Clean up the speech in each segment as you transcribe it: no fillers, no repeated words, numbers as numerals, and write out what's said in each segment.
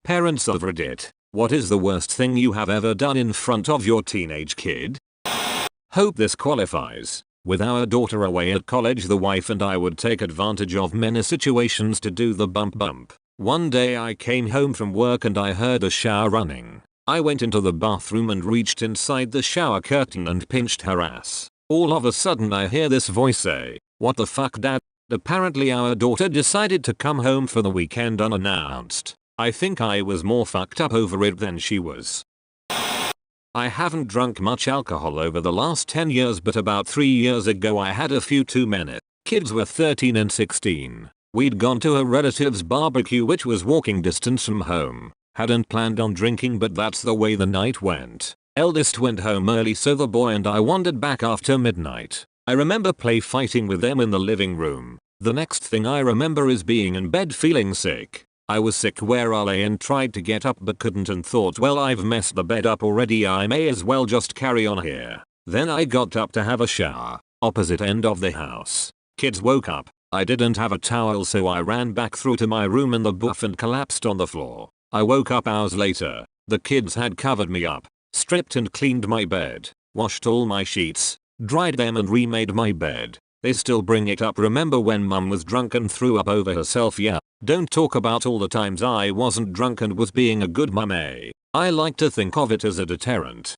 Parents of Reddit, what is the worst thing you have ever done in front of your teenage kid? Hope this qualifies. With our daughter away at college, the wife and I would take advantage of many situations to do the bump bump. One day I came home from work and I heard a shower running. I went into the bathroom and reached inside the shower curtain and pinched her ass. All of a sudden I hear this voice say, "What the fuck, dad?" Apparently our daughter decided to come home for the weekend unannounced. I think I was more fucked up over it than she was. I haven't drunk much alcohol over the last 10 years, but about 3 years ago I had a few too many. Kids were 13 and 16. We'd gone to a relative's barbecue which was walking distance from home. Hadn't planned on drinking, but that's the way the night went. Eldest went home early, so the boy and I wandered back after midnight. I remember play fighting with them in the living room. The next thing I remember is being in bed feeling sick. I was sick where I lay and tried to get up but couldn't, and thought, well, I've messed the bed up already, I may as well just carry on here. Then I got up to have a shower. Opposite end of the house. Kids woke up. I didn't have a towel, so I ran back through to my room in the buff and collapsed on the floor. I woke up hours later. The kids had covered me up, stripped and cleaned my bed, washed all my sheets, dried them and remade my bed. They still bring it up. Remember when mum was drunk and threw up over herself? Yeah. Don't talk about all the times I wasn't drunk and was being a good mum, eh? I like to think of it as a deterrent.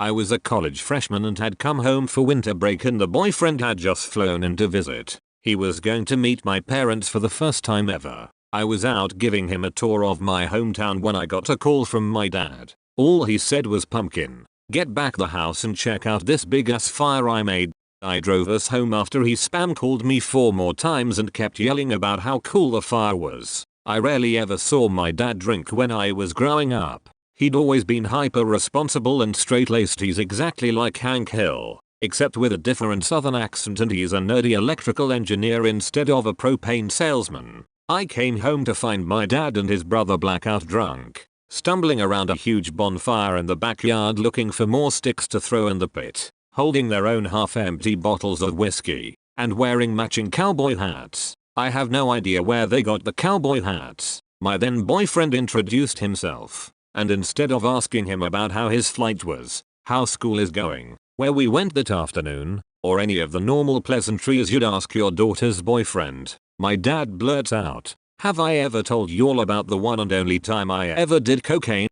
I was a college freshman and had come home for winter break, and the boyfriend had just flown in to visit. He was going to meet my parents for the first time ever. I was out giving him a tour of my hometown when I got a call from my dad. All he said was, "Pumpkin, get back the house and check out this big ass fire I made." I drove us home after he spam called me 4 more times and kept yelling about how cool the fire was. I rarely ever saw my dad drink when I was growing up. He'd always been hyper responsible and straight-laced. He's exactly like Hank Hill, except with a different southern accent, and he's a nerdy electrical engineer instead of a propane salesman. I came home to find my dad and his brother blackout drunk, stumbling around a huge bonfire in the backyard looking for more sticks to throw in the pit, holding their own half-empty bottles of whiskey, and wearing matching cowboy hats. I have no idea where they got the cowboy hats. My then boyfriend introduced himself, and instead of asking him about how his flight was, how school is going, where we went that afternoon, or any of the normal pleasantries you'd ask your daughter's boyfriend, my dad blurts out, "Have I ever told you all about the one and only time I ever did cocaine?"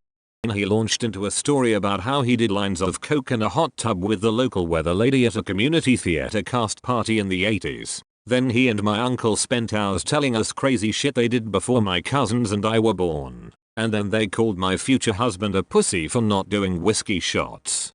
He launched into a story about how he did lines of coke in a hot tub with the local weather lady at a community theater cast party in the 80s. Then he and my uncle spent hours telling us crazy shit they did before my cousins and I were born. And then they called my future husband a pussy for not doing whiskey shots.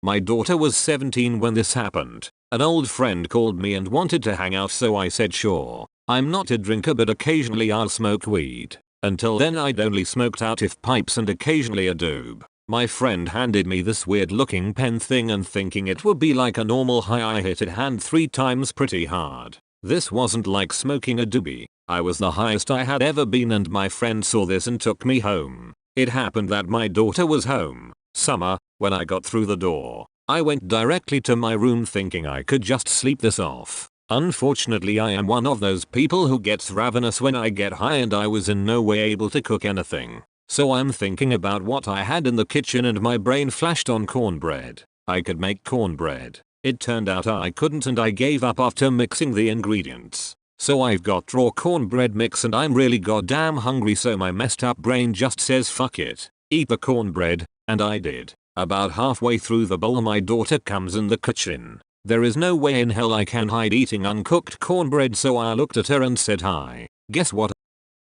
My daughter was 17 when this happened. An old friend called me and wanted to hang out, so I said sure. I'm not a drinker, but occasionally I'll smoke weed. Until then I'd only smoked out if pipes and occasionally a doob. My friend handed me this weird looking pen thing, and thinking it would be like a normal high, I hit it hand 3 times pretty hard. This wasn't like smoking a doobie. I was the highest I had ever been, and my friend saw this and took me home. It happened that my daughter was home, summer, when I got through the door. I went directly to my room thinking I could just sleep this off. Unfortunately, I am one of those people who gets ravenous when I get high, and I was in no way able to cook anything. So I'm thinking about what I had in the kitchen and my brain flashed on cornbread. I could make cornbread. It turned out I couldn't, and I gave up after mixing the ingredients. So I've got raw cornbread mix and I'm really goddamn hungry, so my messed up brain just says fuck it, eat the cornbread, and I did. About halfway through the bowl my daughter comes in the kitchen. There is no way in hell I can hide eating uncooked cornbread, so I looked at her and said hi. Guess what?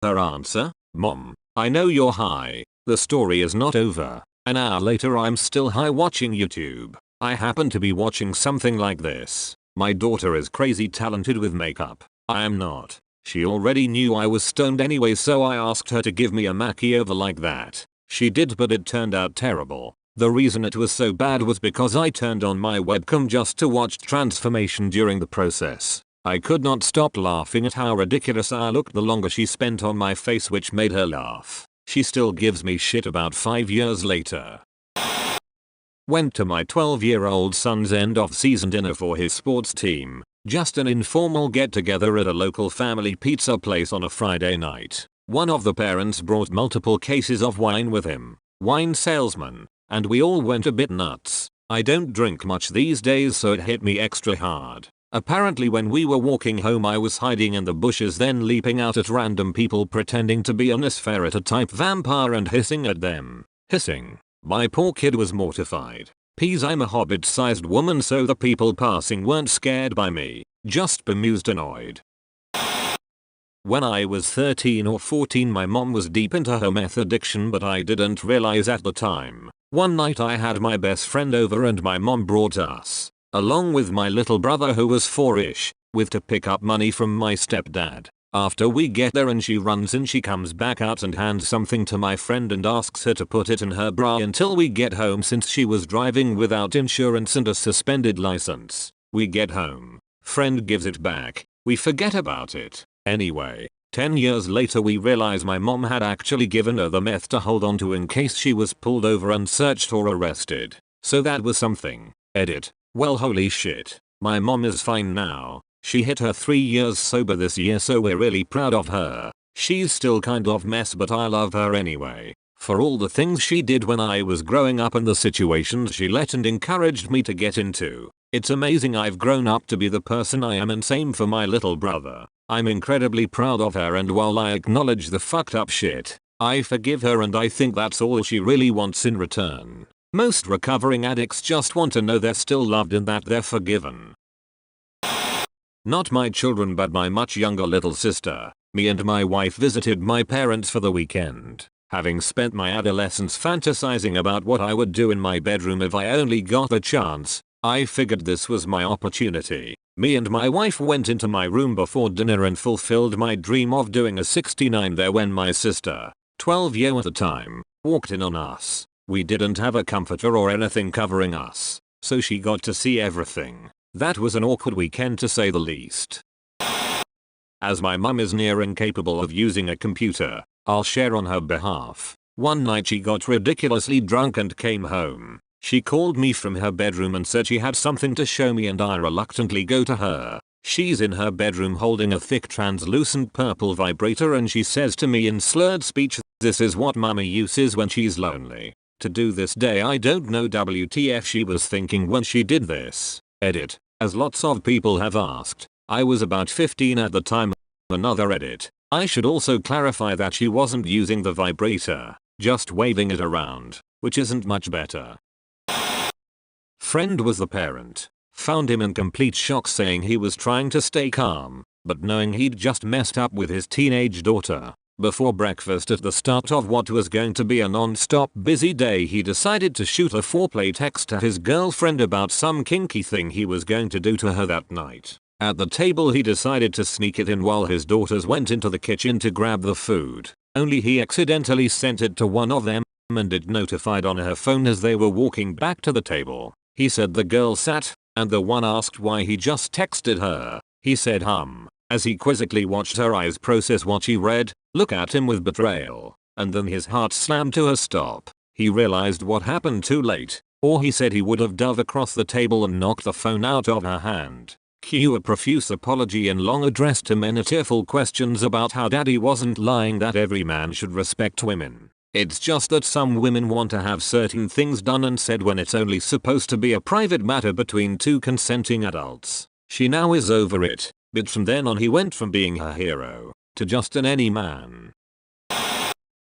Her answer? "Mom, I know you're high. The story is not over." An hour later I'm still high watching YouTube. I happen to be watching something like this. My daughter is crazy talented with makeup. I am not. She already knew I was stoned anyway, so I asked her to give me a makeover like that. She did, but it turned out terrible. The reason it was so bad was because I turned on my webcam just to watch transformation during the process. I could not stop laughing at how ridiculous I looked the longer she spent on my face, which made her laugh. She still gives me shit about 5 years later. Went to my 12-year-old son's end of season dinner for his sports team. Just an informal get together at a local family pizza place on a Friday night. One of the parents brought multiple cases of wine with him. Wine salesman. And we all went a bit nuts. I don't drink much these days, so it hit me extra hard. Apparently when we were walking home I was hiding in the bushes, then leaping out at random people pretending to be a Nosferatu type vampire and hissing at them. Hissing. My poor kid was mortified. Peas, I'm a hobbit-sized woman, so the people passing weren't scared by me, just bemused annoyed. When I was 13 or 14 my mom was deep into her meth addiction, but I didn't realize at the time. One night I had my best friend over and my mom brought us, along with my little brother who was 4ish, with to pick up money from my stepdad. After we get there and she runs in, she comes back out and hands something to my friend and asks her to put it in her bra until we get home, since she was driving without insurance and a suspended license. We get home. Friend gives it back. We forget about it. Anyway, 10 years later we realize my mom had actually given her the meth to hold on to in case she was pulled over and searched or arrested. So that was something. Edit. Well, holy shit. My mom is fine now. She hit her 3 years sober this year, so we're really proud of her. She's still kind of mess, but I love her anyway. For all the things she did when I was growing up and the situations she let and encouraged me to get into. It's amazing I've grown up to be the person I am, and same for my little brother. I'm incredibly proud of her, and while I acknowledge the fucked up shit, I forgive her and I think that's all she really wants in return. Most recovering addicts just want to know they're still loved and that they're forgiven. Not my children but my much younger little sister. Me and my wife visited my parents for the weekend. Having spent my adolescence fantasizing about what I would do in my bedroom if I only got the chance, I figured this was my opportunity. Me and my wife went into my room before dinner and fulfilled my dream of doing a 69 there when my sister, 12 years at the time, walked in on us. We didn't have a comforter or anything covering us, so she got to see everything. That was an awkward weekend to say the least. As my mum is near incapable of using a computer, I'll share on her behalf. One night she got ridiculously drunk and came home. She called me from her bedroom and said she had something to show me, and I reluctantly go to her. She's in her bedroom holding a thick translucent purple vibrator and she says to me in slurred speech, "This is what mummy uses when she's lonely." To do this day I don't know WTF she was thinking when she did this. Edit. As lots of people have asked, I was about 15 at the time. Another edit. I should also clarify that she wasn't using the vibrator, just waving it around, which isn't much better. Friend was the parent. Found him in complete shock, saying he was trying to stay calm, but knowing he'd just messed up with his teenage daughter. Before breakfast at the start of what was going to be a non-stop busy day, he decided to shoot a foreplay text at his girlfriend about some kinky thing he was going to do to her that night. At the table he decided to sneak it in while his daughters went into the kitchen to grab the food. Only he accidentally sent it to one of them, and it notified on her phone as they were walking back to the table. He said the girl sat, and the one asked why he just texted her. He said as he quizzically watched her eyes process what she read, look at him with betrayal, and then his heart slammed to a stop. He realized what happened too late, or he said he would have dove across the table and knocked the phone out of her hand. Cue a profuse apology and long address to men, tearful questions about how daddy wasn't lying that every man should respect women. It's just that some women want to have certain things done and said when it's only supposed to be a private matter between two consenting adults. She now is over it, but from then on he went from being her hero to just an any man.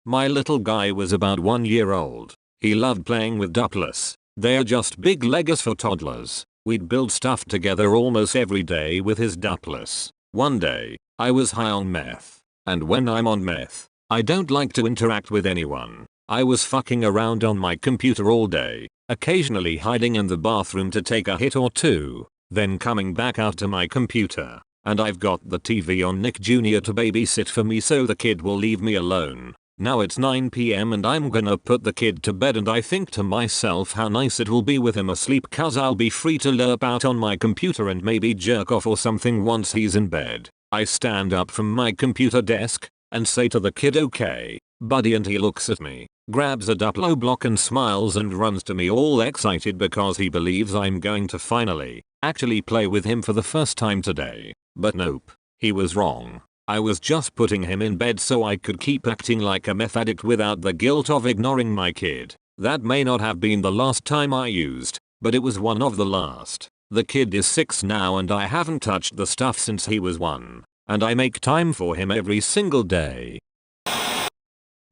My little guy was about 1 year old. He loved playing with Dupless. They're just big Legos for toddlers. We'd build stuff together almost every day with his Dupless. One day, I was high on meth. And when I'm on meth, I don't like to interact with anyone. I was fucking around on my computer all day, occasionally hiding in the bathroom to take a hit or two, then coming back out to my computer. And I've got the TV on Nick Jr. to babysit for me so the kid will leave me alone. Now it's 9 PM and I'm gonna put the kid to bed, and I think to myself how nice it will be with him asleep, cause I'll be free to lerp out on my computer and maybe jerk off or something once he's in bed. I stand up from my computer desk and say to the kid, "Okay, buddy," and he looks at me, grabs a Duplo block and smiles and runs to me all excited because he believes I'm going to finally actually play with him for the first time today. But nope, he was wrong. I was just putting him in bed so I could keep acting like a meth addict without the guilt of ignoring my kid. That may not have been the last time I used, but it was one of the last. The kid is 6 now and I haven't touched the stuff since he was 1. And I make time for him every single day.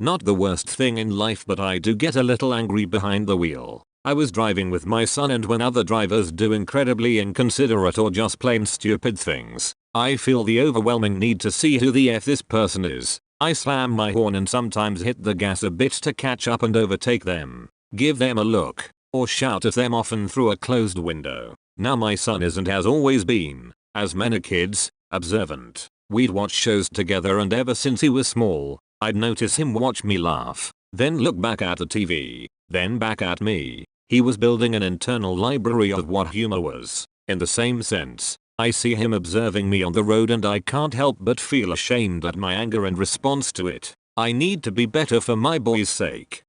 Not the worst thing in life, but I do get a little angry behind the wheel. I was driving with my son, and when other drivers do incredibly inconsiderate or just plain stupid things, I feel the overwhelming need to see who the F this person is. I slam my horn and sometimes hit the gas a bit to catch up and overtake them, give them a look, or shout at them, often through a closed window. Now my son is and has always been, as many kids, observant. We'd watch shows together, and ever since he was small, I'd notice him watch me laugh, then look back at the TV, then back at me. He was building an internal library of what humor was. In the same sense, I see him observing me on the road and I can't help but feel ashamed at my anger and response to it. I need to be better for my boy's sake.